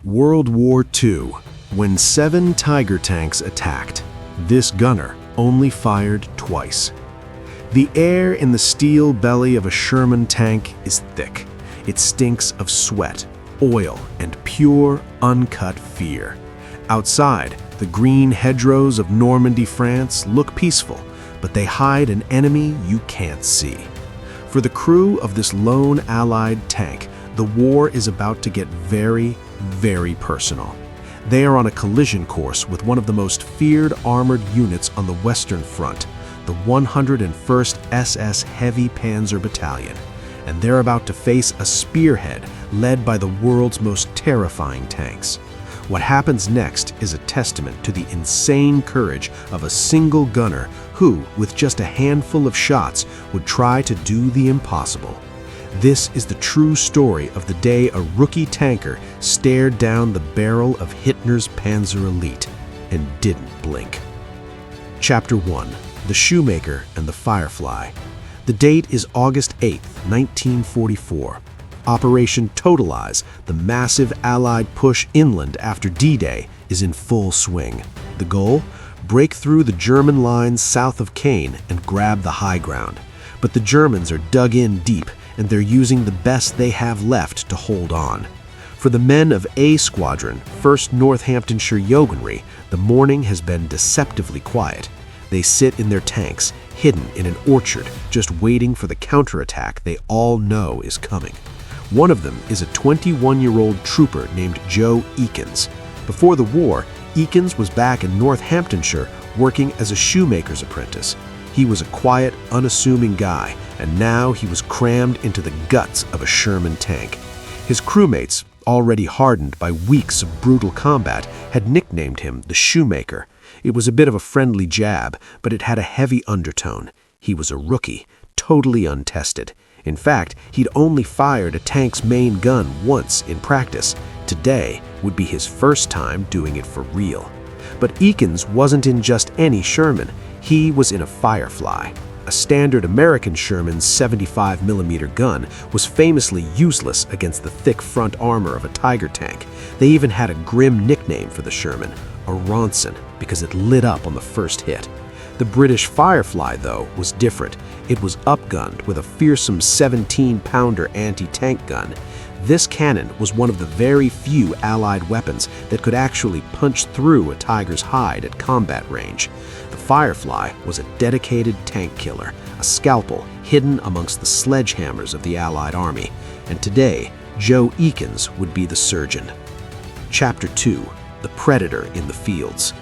World War II, when 7 Tiger tanks attacked, this gunner only fired twice. The air in the steel belly of a Sherman tank is thick. It stinks of sweat, oil, and pure, uncut fear. Outside, the green hedgerows of Normandy, France look peaceful, but they hide an enemy you can't see. For the crew of this lone Allied tank, the war is about to get very, very personal. They are on a collision course with one of the most feared armored units on the Western Front, the 101st SS Heavy Panzer Battalion, and they're about to face a spearhead led by the world's most terrifying tanks. What happens next is a testament to the insane courage of a single gunner who, with just a handful of shots, would try to do the impossible. This is the true story of the day a rookie tanker stared down the barrel of Hitler's Panzer Elite and didn't blink. Chapter 1. The Shoemaker and the Firefly. The date is August 8, 1944. Operation Totalize, the massive Allied push inland after D-Day, is in full swing. The goal? Break through the German lines south of Caen and grab the high ground. But the Germans are dug in deep, and they're using the best they have left to hold on. For the men of A Squadron, 1st Northamptonshire Yeomanry, the morning has been deceptively quiet. They sit in their tanks, hidden in an orchard, just waiting for the counterattack they all know is coming. One of them is a 21-year-old trooper named Joe Eakins. Before the war, Eakins was back in Northamptonshire working as a shoemaker's apprentice. He was a quiet, unassuming guy, and now he was crammed into the guts of a Sherman tank. His crewmates, already hardened by weeks of brutal combat, had nicknamed him the Shoemaker. It was a bit of a friendly jab, but it had a heavy undertone. He was a rookie, totally untested. In fact, he'd only fired a tank's main gun once in practice. Today would be his first time doing it for real. But Eakins wasn't in just any Sherman. He was in a Firefly. A standard American Sherman's 75mm gun was famously useless against the thick front armor of a Tiger tank. They even had a grim nickname for the Sherman, a Ronson, because it lit up on the first hit. The British Firefly, though, was different. It was upgunned with a fearsome 17-pounder anti-tank gun. This cannon was one of the very few Allied weapons that could actually punch through a tiger's hide at combat range. The Firefly was a dedicated tank killer, a scalpel hidden amongst the sledgehammers of the Allied army. And today, Joe Eakins would be the surgeon. Chapter 2. The Predator in the Fields.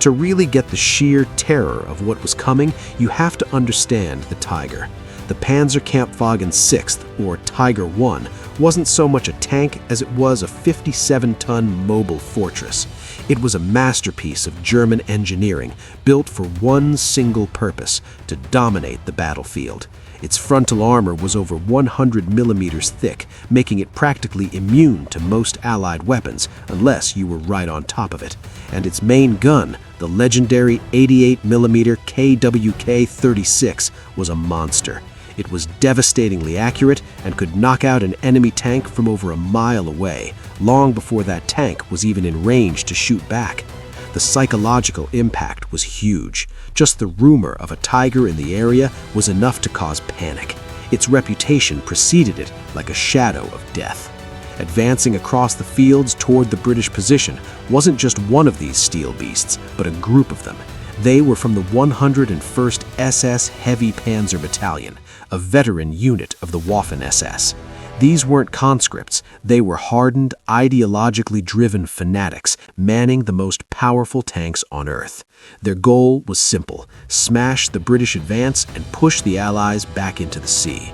To really get the sheer terror of what was coming, you have to understand the Tiger. The Panzerkampfwagen 6th, or Tiger I, wasn't so much a tank as it was a 57-ton mobile fortress. It was a masterpiece of German engineering, built for one single purpose: to dominate the battlefield. Its frontal armor was over 100 millimeters thick, making it practically immune to most Allied weapons, unless you were right on top of it. And its main gun, the legendary 88mm KWK-36, was a monster. It was devastatingly accurate and could knock out an enemy tank from over a mile away, long before that tank was even in range to shoot back. The psychological impact was huge. Just the rumor of a Tiger in the area was enough to cause panic. Its reputation preceded it like a shadow of death. Advancing across the fields toward the British position wasn't just one of these steel beasts, but a group of them. They were from the 101st SS Heavy Panzer Battalion, a veteran unit of the Waffen-SS. These weren't conscripts. They were hardened, ideologically driven fanatics manning the most powerful tanks on Earth. Their goal was simple: smash the British advance and push the Allies back into the sea.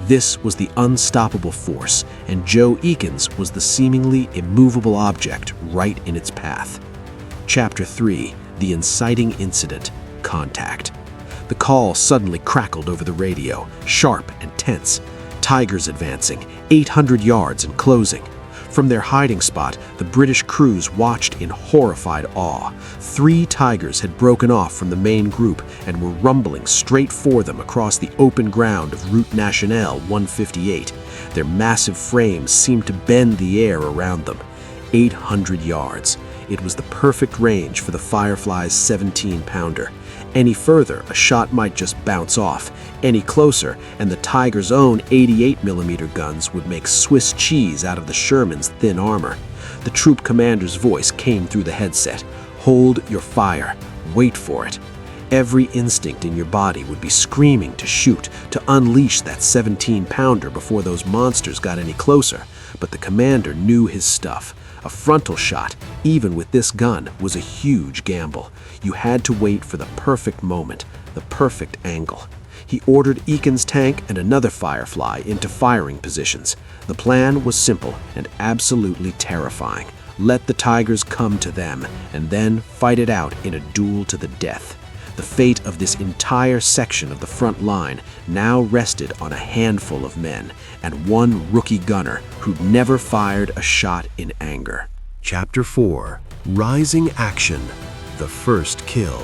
This was the unstoppable force, and Joe Eakins was the seemingly immovable object right in its path. Chapter 3. The Inciting Incident. Contact. The call suddenly crackled over the radio, sharp and tense. Tigers advancing, 800 yards and closing. From their hiding spot, the British crews watched in horrified awe. 3 Tigers had broken off from the main group and were rumbling straight for them across the open ground of Route Nationale 158. Their massive frames seemed to bend the air around them. 800 yards. It was the perfect range for the Firefly's 17-pounder. Any further, a shot might just bounce off. Any closer, and the Tiger's own 88mm guns would make Swiss cheese out of the Sherman's thin armor. The troop commander's voice came through the headset. Hold your fire. Wait for it. Every instinct in your body would be screaming to shoot, to unleash that 17-pounder before those monsters got any closer. But the commander knew his stuff. A frontal shot, even with this gun, was a huge gamble. You had to wait for the perfect moment, the perfect angle. He ordered Eakin's tank and another Firefly into firing positions. The plan was simple and absolutely terrifying. Let the Tigers come to them, and then fight it out in a duel to the death. The fate of this entire section of the front line now rested on a handful of men and one rookie gunner who'd never fired a shot in anger. Chapter 4. Rising Action. The First Kill.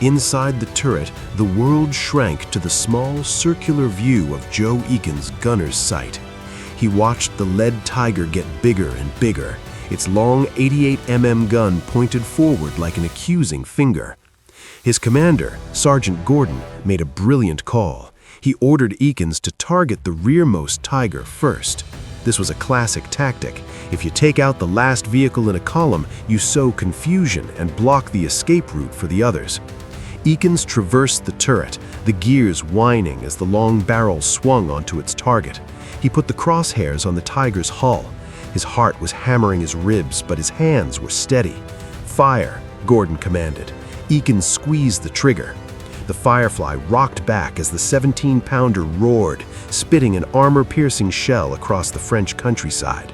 Inside the turret, the world shrank to the small circular view of Joe Eakin's gunner's sight. He watched the lead Tiger get bigger and bigger, its long 88mm gun pointed forward like an accusing finger. His commander, Sergeant Gordon, made a brilliant call. He ordered Eakins to target the rearmost Tiger first. This was a classic tactic. If you take out the last vehicle in a column, you sow confusion and block the escape route for the others. Eakins traversed the turret, the gears whining as the long barrel swung onto its target. He put the crosshairs on the Tiger's hull. His heart was hammering his ribs, but his hands were steady. Fire, Gordon commanded. Eakins squeezed the trigger. The Firefly rocked back as the 17-pounder roared, spitting an armor-piercing shell across the French countryside.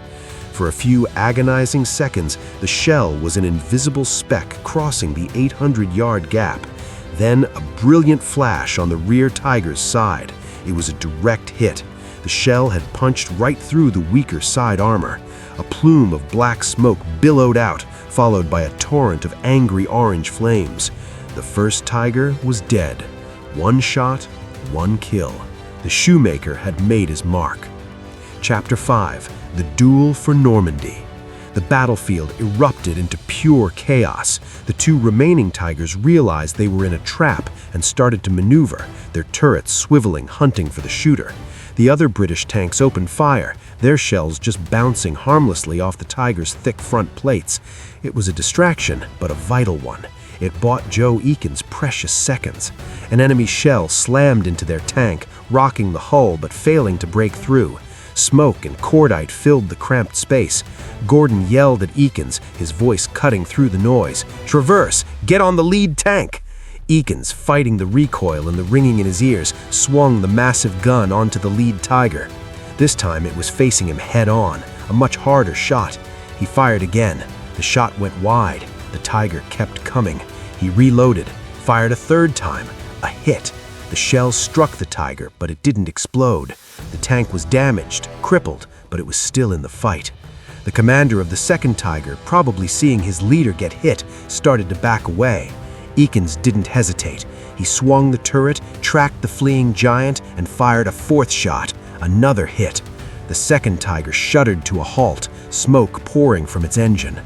For a few agonizing seconds, the shell was an invisible speck crossing the 800-yard gap. Then a brilliant flash on the rear Tiger's side. It was a direct hit. The shell had punched right through the weaker side armor. A plume of black smoke billowed out, followed by a torrent of angry orange flames. The first Tiger was dead. One shot, one kill. The shoemaker had made his mark. Chapter 5. The Duel for Normandy. The battlefield erupted into pure chaos. The two remaining Tigers realized they were in a trap and started to maneuver, their turrets swiveling, hunting for the shooter. The other British tanks opened fire, their shells just bouncing harmlessly off the Tiger's thick front plates. It was a distraction, but a vital one. It bought Joe Eakins precious seconds. An enemy shell slammed into their tank, rocking the hull but failing to break through. Smoke and cordite filled the cramped space. Gordon yelled at Eakins, his voice cutting through the noise. "Traverse! Get on the lead tank!" Eakins, fighting the recoil and the ringing in his ears, swung the massive gun onto the lead Tiger. This time it was facing him head-on, a much harder shot. He fired again. The shot went wide. The Tiger kept coming. He reloaded, fired a third time. A hit. The shell struck the Tiger, but it didn't explode. The tank was damaged, crippled, but it was still in the fight. The commander of the second Tiger, probably seeing his leader get hit, started to back away. Eakins didn't hesitate. He swung the turret, tracked the fleeing giant, and fired a fourth shot. Another hit. The second Tiger shuddered to a halt, smoke pouring from its engine.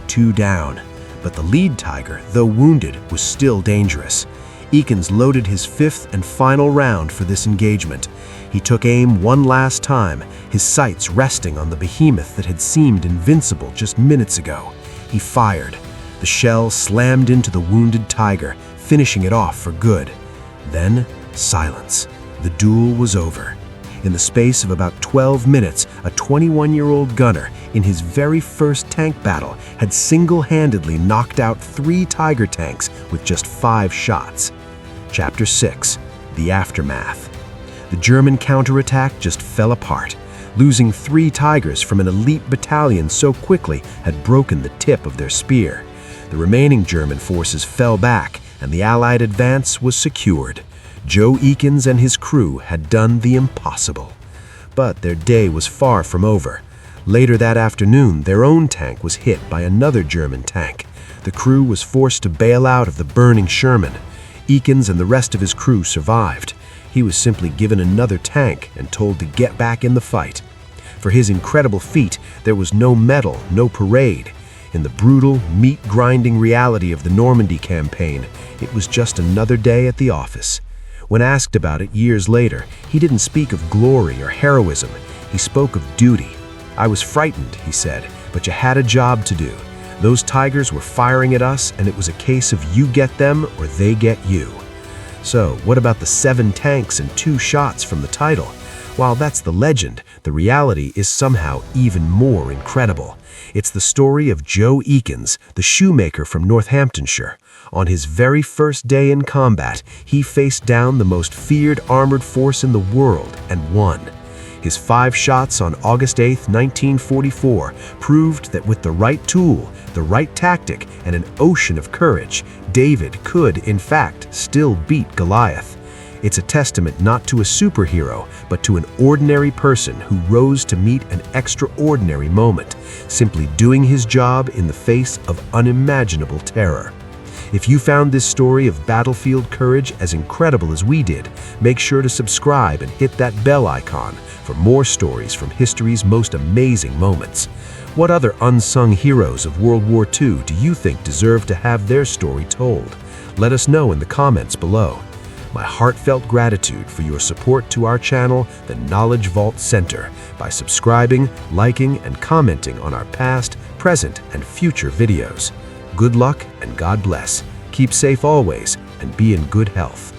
2 down. But the lead Tiger, though wounded, was still dangerous. Eakins loaded his 5th and final round for this engagement. He took aim one last time, his sights resting on the behemoth that had seemed invincible just minutes ago. He fired. The shell slammed into the wounded Tiger, finishing it off for good. Then, silence. The duel was over. In the space of about 12 minutes, a 21-year-old gunner, in his very first tank battle, had single-handedly knocked out 3 Tiger tanks with just 5 shots. Chapter 6. The Aftermath. The German counterattack just fell apart. Losing 3 Tigers from an elite battalion so quickly had broken the tip of their spear. The remaining German forces fell back, and the Allied advance was secured. Joe Eakins and his crew had done the impossible. But their day was far from over. Later that afternoon, their own tank was hit by another German tank. The crew was forced to bail out of the burning Sherman. Eakins and the rest of his crew survived. He was simply given another tank and told to get back in the fight. For his incredible feat, there was no medal, no parade. In the brutal, meat-grinding reality of the Normandy campaign, it was just another day at the office. When asked about it years later, he didn't speak of glory or heroism. He spoke of duty. "I was frightened," he said, "but you had a job to do. Those Tigers were firing at us, and it was a case of you get them or they get you." So, what about the 7 tanks and 2 shots from the title? While that's the legend, the reality is somehow even more incredible. It's the story of Joe Eakins, the shoemaker from Northamptonshire. On his very first day in combat, he faced down the most feared armored force in the world and won. His 5 shots on August 8, 1944, proved that with the right tool, the right tactic, and an ocean of courage, David could, in fact, still beat Goliath. It's a testament not to a superhero, but to an ordinary person who rose to meet an extraordinary moment, simply doing his job in the face of unimaginable terror. If you found this story of battlefield courage as incredible as we did, make sure to subscribe and hit that bell icon for more stories from history's most amazing moments. What other unsung heroes of World War II do you think deserve to have their story told? Let us know in the comments below. My heartfelt gratitude for your support to our channel, the Knowledge Vault Center, by subscribing, liking, and commenting on our past, present, and future videos. Good luck and God bless. Keep safe always and be in good health.